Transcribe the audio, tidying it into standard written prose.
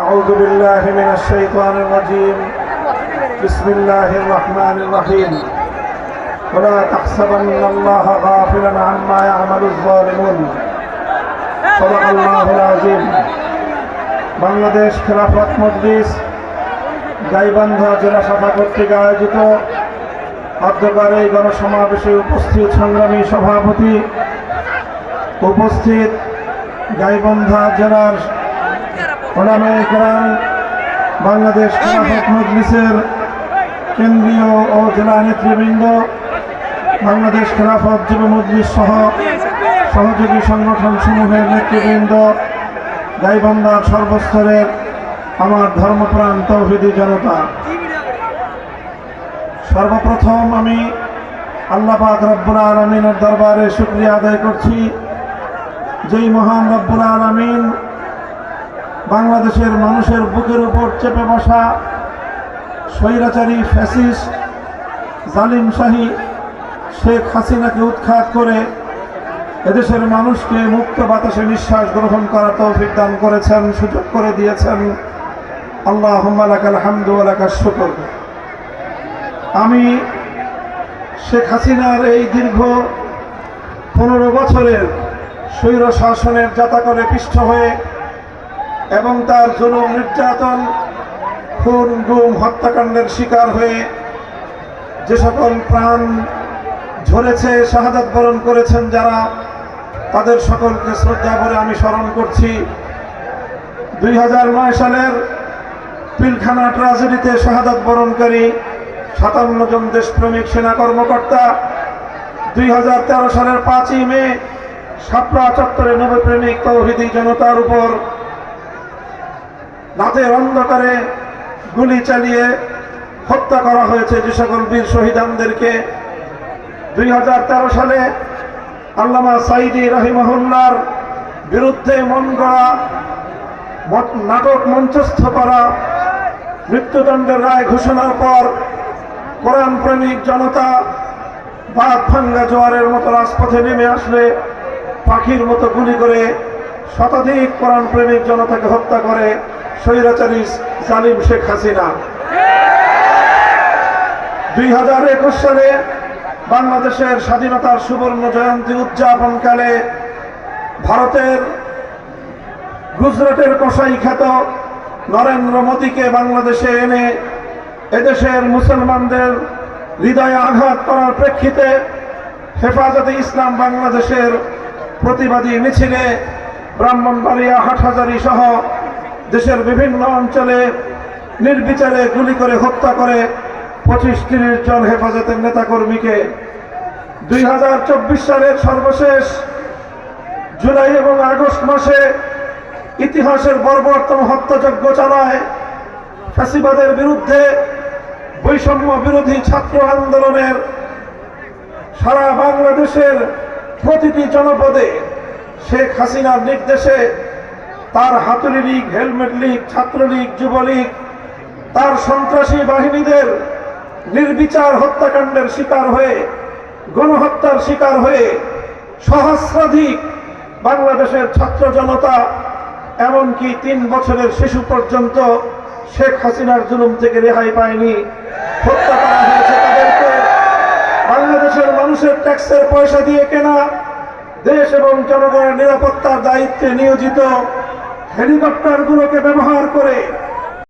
أعوذ بالله من الشيطان الرجيم. بسم الله الرحمن الرحيم. ولا تحسبن الله غافلا عما يعمل الظالمون. صدق الله العظيم. বাংলাদেশ খেলাফত মজলিস গাইবান্ধা জেলা শাখা কর্তৃক আয়োজিত অধ্যকার এই গণসমাবেশে উপস্থিত সংগ্রামী সভাপতি, উপস্থিত গাইবান্ধা জেলার ওলামায়ে কেরাম, বাংলাদেশ খেলাফত মজলিসের কেন্দ্রীয় ও জেলা নেতৃবৃন্দ, বাংলাদেশ খেলাফত যুব মজলিস সহ সহযোগী সংগঠন সমূহের নেতৃবৃন্দ, গাইবান্ধার সর্বস্তরের আমার ধর্মপ্রাণ তৌহিদি জনতা, সর্বপ্রথম আমি আল্লাহ পাক রব্বুল আলামিনের দরবারে শুকরিয়া আদায় করছি, যেই মহান রব্বুল আলামিন বাংলাদেশের মানুষের বুকের উপর চেপে বসা স্বৈরাচারী ফ্যাসিস্ট জালিম শাহী শেখ হাসিনাকে উৎখাত করে এদেশের মানুষকে মুক্ত বাতাসে নিঃশ্বাস গ্রহণ করার তৌফিক দান করেছেন, সুযোগ করে দিয়েছেন। আল্লাহুম্মা লাকাল হামদু ওয়া লাকাশ শুকর। আমি শেখ হাসিনার এই দীর্ঘ 15 বছরের স্বৈর শাসনের জাতাকলে পিষ্ট হয়ে এবং তার জুলুম নির্যাতন খুন গুম হত্যাকাণ্ডের শিকার হয়ে যে সকল প্রাণ ঝরেছে, শাহাদাত বরণ করেছেন যারা, তাদের সকলকে শ্রদ্ধা করে আমি স্মরণ করছি। 2009 সালের পিলখানা ট্র্যাজেডিতে শাহাদাত বরণকারী 57 জন দেশপ্রেমিক সেনা কর্মকর্তা, 2013 সালের 5ই মে শাপলা চত্বরে নবপ্রেমিক তৌহিদি জনতার উপর রাতের অন্ধকারে গুলি চালিয়ে হত্যা করা হয়েছে যে সকল বীর শহীদানদেরকে। 2013 সালে আল্লামা সাঈদী রাহিমাহুল্লাহর বিরুদ্ধে মন গড়া নাটক মঞ্চস্থ করা, মৃত্যুদণ্ডের রায় ঘোষণার পর কোরআন প্রেমিক জনতা বাঁধ ভাঙ্গা জোয়ারের মতো রাজপথে নেমে আসলে পাখির মতো গুলি করে শতাধিক কোরআন প্রেমিক জনতাকে হত্যা করে স্বৈরাচারী জালিম শেখ হাসিনা। 2021 সালে বাংলাদেশের স্বাধীনতার সুবর্ণ জয়ন্তী উদযাপনকালে ভারতের গুজরাটের কসাই খ্যাত নরেন্দ্র মোদীকে বাংলাদেশে এনে এদেশের মুসলমানদের হৃদয়ে আঘাত করার প্রেক্ষিতে হেফাজতে ইসলাম বাংলাদেশের প্রতিবাদী মিছিলে ব্রাহ্মণবাড়িয়া, হাটহাজারী সহ দেশের বিভিন্ন অঞ্চলে নির্বিচারে গুলি করে হত্যা করে 25-30 জন হেফাজতের নেতাকর্মীকে। 2024 সালের সর্বশেষ জুলাই এবং আগস্ট মাসে ইতিহাসের বর্বরতম হত্যাযজ্ঞ চালায় ফ্যাসিবাদের বিরুদ্ধে বৈষম্য বিরোধী ছাত্র আন্দোলনের সারা বাংলাদেশের প্রতিটি জনপদে শেখ হাসিনার নির্দেশে তার হাতুড়ি লীগ, হেলমেট লীগ, ছাত্রলীগ, যুবলীগ তার সন্ত্রাসী বাহিনীদের নির্বিচার হত্যাকাণ্ডের শিকার হয়ে, গণহত্যার শিকার হয়ে সহস্রাধিক বাংলাদেশের ছাত্র জনতা, এমনকি 3 বছরের শিশু পর্যন্ত শেখ হাসিনার জুলুম থেকে রেহাই পায়নি, হত্যা করা হয়েছে তাদেরকে। বাংলাদেশের মানুষের ট্যাক্সের পয়সা দিয়ে কেনা, দেশ এবং জনগণের নিরাপত্তার দায়িত্বে নিয়োজিত হেলিকপ্টারগুলোকে ব্যবহার